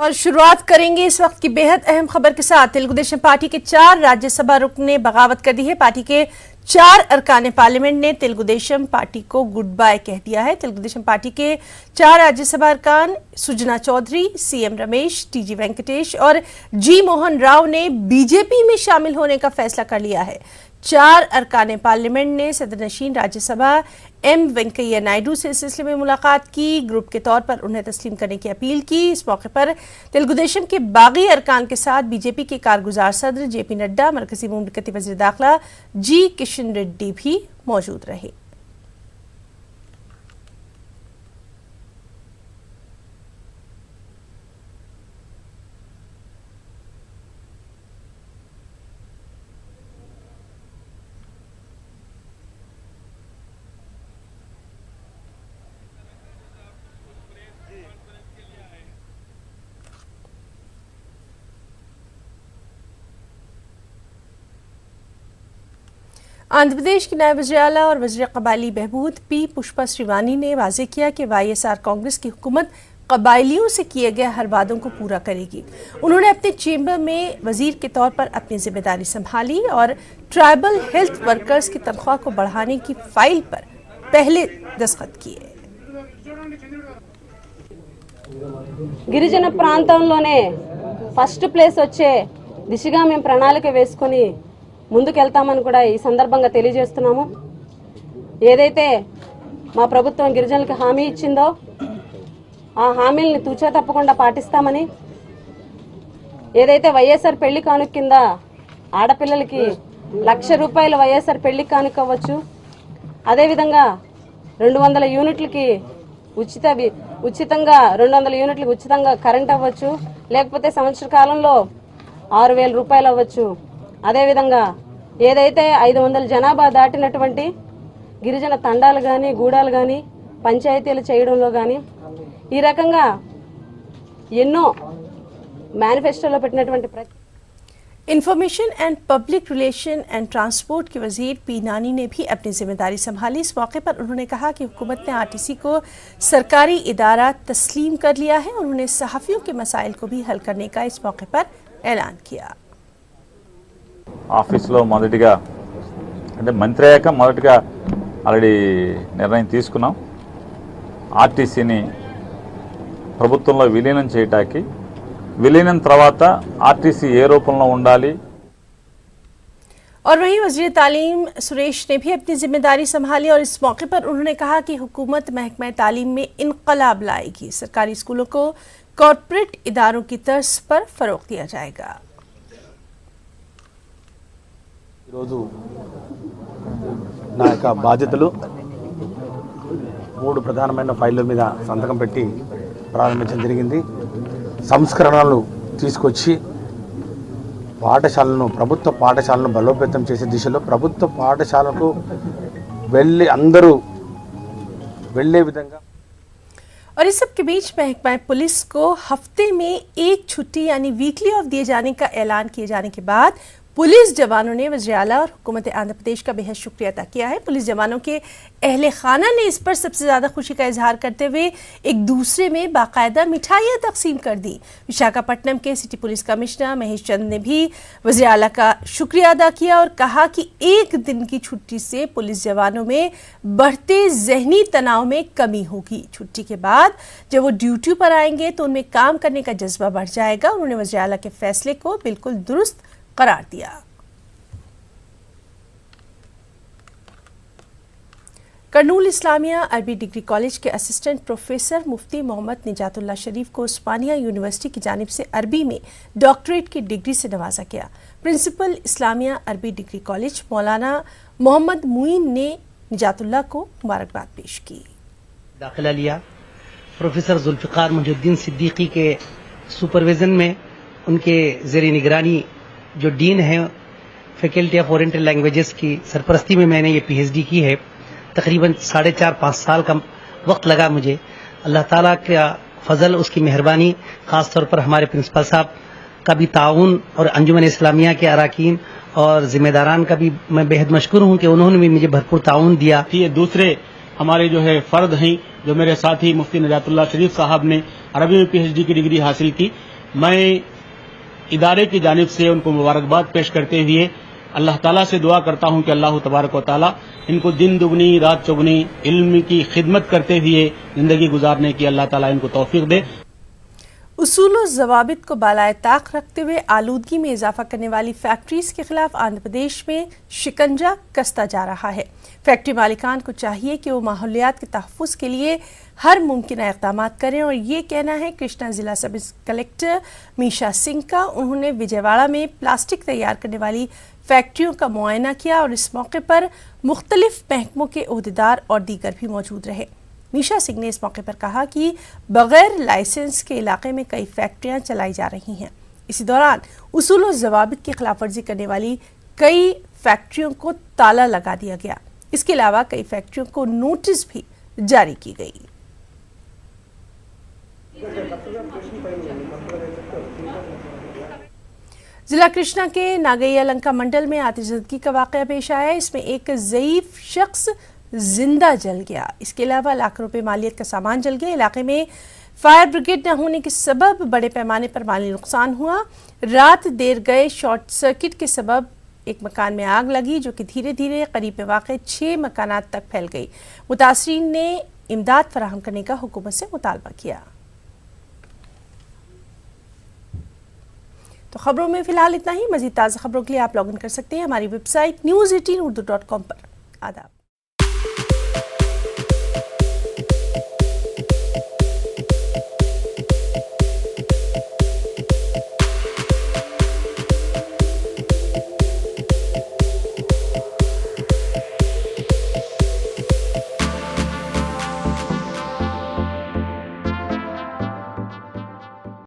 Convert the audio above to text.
और शुरुआत करेंगे इस वक्त की बेहद अहम खबर के साथ। तेलुगु देशम पार्टी के 4 राज्यसभा रुकन ने बगावत कर दी है। पार्टी के 4 अरकान पार्लियामेंट ने तेलुगु देशम पार्टी को गुड बाय कह दिया है। तेलुगु देशम पार्टी के 4 राज्यसभा अरकान सुजना चौधरी, सीएम रमेश, टीजी वेंकटेश और जी मोहन राव ने बीजेपी में शामिल होने का फैसला कर लिया है। 4 अरकान पार्लियामेंट ने सदरनशीन राज्यसभा एम वेंकैया नायडू से इस सिलसिले में मुलाकात की। ग्रुप के तौर पर उन्हें तस्लीम करने की अपील की। इस मौके पर तेलुगु देशम के बागी अरकान के साथ बीजेपी के कारगुजार सदर जेपी नड्डा, मरकजी मुमलिकती वज़ीर दाखिला जी किशन रेड्डी भी मौजूद रहे। आंध्र प्रदेश की नायब वज़ीर आला और वज़ीर कबायली बहबूद पी पुष्पा श्रीवानी ने वाज़ेह किया कि वाईएसआर कांग्रेस की हुकूमत कबायलियों से किए गए हर वादों को पूरा करेगी। उन्होंने अपने चेंबर में वज़ीर के तौर पर अपनी जिम्मेदारी संभाली और ट्राइबल हेल्थ वर्कर्स की तनख्वाह को बढ़ाने की फाइल पर पहले दस्तखत किए। గిరిజన ప్రాంతంలోనే ఫస్ట్ ప్లేస్ వచ్చే దిశగా మేము ప్రణాళిక వేసుకొని ముందుకెళ్తామని కూడా ఈ సందర్భంగా తెలియజేస్తున్నాము। ఏదైతే మా ప్రభుత్వం గిరిజనులకు హామీ ఇచ్చిందో ఆ హామీల్ని తూచా తప్పకుండా పాటిస్తామని, ఏదైతే వైఎస్ఆర్ పెళ్లి కానుక కింద ఆడపిల్లలకి ₹1,00,000 వైఎస్ఆర్ పెళ్లి కానుక అవ్వచ్చు, అదేవిధంగా 200 యూనిట్లకి ఉచితంగా 200 యూనిట్లకు ఉచితంగా కరెంట్ అవ్వచ్చు, లేకపోతే సంవత్సర కాలంలో ₹6,000 అవ్వచ్చు। అదేవిధంగా ఏదైతే 500 జనాభా దాటినటువంటి గిరిజన తండాలు కానీ గూడాలు కానీ పంచాయతీలు చేయడంలో కానీ ఈ రకంగా ఎన్నో మేనిఫెస్టోలో పెట్టినటువంటి information and public relation and transport के वजीर पी नानी ने भी अपनी जिम्मेदारी संभाली। इस मौके पर उन्होंने कहा कि हुकूमत ने आरटीसी को सरकारी इदारा तस्लीम कर लिया है। उन्होंने सहाफ़ियों के मसाइल को भी हल करने का इस मौके पर ऐलान किया। ఆఫీస్లో మొదటిగా అంటే మంత్రి అయ్యాక మొదటిగా ఆల్రెడీ నిర్ణయం తీసుకున్నాం। ఆర్టీసీని ప్రభుత్వంలో విలీనం చేయడానికి, విలీనం తర్వాత ఆర్టీసీ ఏ రూపంలో ఉండాలి। और वहीं वज़ीर तालीम सुरेश ने भी अपनी जिम्मेदारी संभाली और इस मौके पर उन्होंने कहा कि हुकूमत महकमा तालीम में इनकलाब लाएगी। सरकारी स्कूलों को कॉर्पोरेट इदारों की तर्ज पर फरोग दिया जाएगा। నా యొక్క బాధ్యతలు 3 ప్రధానమైన ఫైళ్ళ మీద సంతకం పెట్టి ప్రారంభించడం జరిగింది। సంస్కరణలు తీసుకొచ్చి ప్రభుత్వ పాఠశాలను బలోపేతం చేసే దిశలో ప్రభుత్వ పాఠశాలకు అందరూ వెళ్ళే విధంగా। और इस सब के बीच महकमा पुलिस को हफ्ते में 1 छुट्टी यानी वीकली ऑफ दिए जाने का ऐलान किए जाने के बाद पुलिस जवानों ने वज़ीर आला और हुकूमत आंध्र प्रदेश का बेहद शुक्रिया अदा किया है। पुलिस जवानों के अहले खाना ने इस पर सबसे ज़्यादा खुशी का इजहार करते हुए एक दूसरे में बाकायदा मिठाइयाँ तकसीम कर दी। विशाखापट्टनम के सिटी पुलिस कमिश्नर महेश चंद ने भी वज़ीर आला का शुक्रिया अदा किया और कहा कि 1 दिन की छुट्टी से पुलिस जवानों में बढ़ते जहनी तनाव में कमी होगी। छुट्टी के बाद जब वो ड्यूटी पर आएंगे तो उनमें काम करने का जज्बा बढ़ जाएगा। उन्होंने वज़ीर आला के फैसले को बिल्कुल दुरुस्त करार दिया। कर्नूल इस्लामिया अरबी डिग्री कॉलेज के असिस्टेंट प्रोफेसर मुफ्ती मोहम्मद निजातुल्लाह शरीफ को उस्मानिया यूनिवर्सिटी की जानिब से अरबी में डॉक्टरेट की डिग्री से नवाजा गया। प्रिंसिपल इस्लामिया अरबी डिग्री कॉलेज मौलाना मोहम्मद मुइन ने निजातुल्लाह को मुबारकबाद पेश की। दाखिला लिया प्रोफेसर जुल्फ़िकार मुजुद्दीन सिद्दीकी के सुपरविजन में, उनके ज़ेर निगरानी जो डीन है फैकल्टी ऑफ ओरिएंटल लैंग्वेजेस की सरपरस्ती में मैंने ये पीएचडी की है। तकरीबन 4.5-5 साल का वक्त लगा मुझे। अल्लाह ताला का फजल, उसकी मेहरबानी, ख़ास तौर पर हमारे प्रिंसिपल साहब का भी ताउन और अंजुमन इस्लामिया के अराकीन और जिम्मेदारान का भी मैं बेहद मशकूर हूँ कि उन्होंने भी मुझे भरपूर ताउन दिया। ये दूसरे हमारे जो है फर्द हैं, जो मेरे साथी मुफ्ती निजातुल्लाह शरीफ साहब ने अरबी में पीएचडी की डिग्री हासिल की। मैं इदारे की जानिब से उनको मुबारकबाद पेश करते हुए अल्लाह ताला से दुआ करता हूं कि अल्लाह तबारक व ताला इनको दिन दुगनी रात चौगुनी इल्म की खिदमत करते हुए जिंदगी गुजारने की अल्लाह ताला इनको तौफीक दे। उसूल और ज़वाबित को बालाए ताक रखते हुए आलूदगी में इजाफा करने वाली फैक्ट्रीज के खिलाफ आंध्र प्रदेश में शिकंजा कसता जा रहा है। फैक्ट्री मालिकान को चाहिए कि वो माहौलियात के तहफ़्फ़ुज़ के लिए हर मुमकिन इक़दाम करें, और ये कहना है कृष्णा जिला सब कलेक्टर मीशा सिंह का। उन्होंने विजयवाड़ा में प्लास्टिक तैयार करने वाली फैक्ट्रियों का मुआयना किया और इस मौके पर मुख्तलिफ महकमों के ओहदेदार और दीगर भी मौजूद रहे। मीशा सिंह ने इस मौके पर कहा कि बगैर लाइसेंस के इलाके में कई फैक्ट्रियां चलाई जा रही हैं। इसी दौरान उसूल और ज़वाबित की खिलाफवर्जी करने वाली कई फैक्ट्रियों को ताला लगा दिया गया। इसके अलावा कई फैक्ट्रियों को नोटिस भी जारी की गई। जिला कृष्णा के नागैया लंका मंडल में आतिशबाजी का वाकया पेश आया। इसमें एक ज़ईफ शख्स जिंदा जल गया। इसके अलावा लाखों रुपए मालियत का सामान जल गया। इलाके में फायर ब्रिगेड न होने के सबब बड़े पैमाने पर माली नुकसान हुआ। रात देर गए शॉर्ट सर्किट के सबब एक मकान में आग लगी, जो कि धीरे धीरे करीब वाक़ 6 मकानात तक फैल गई। मुतासरीन ने इमदाद फराहम करने का हुकूमत से मुतालबा किया। तो खबरों में फिलहाल इतना ही। मजीद ताज़ा खबरों के लिए आप लॉगिन कर सकते हैं हमारी वेबसाइट news18urdu.com पर। आदाब।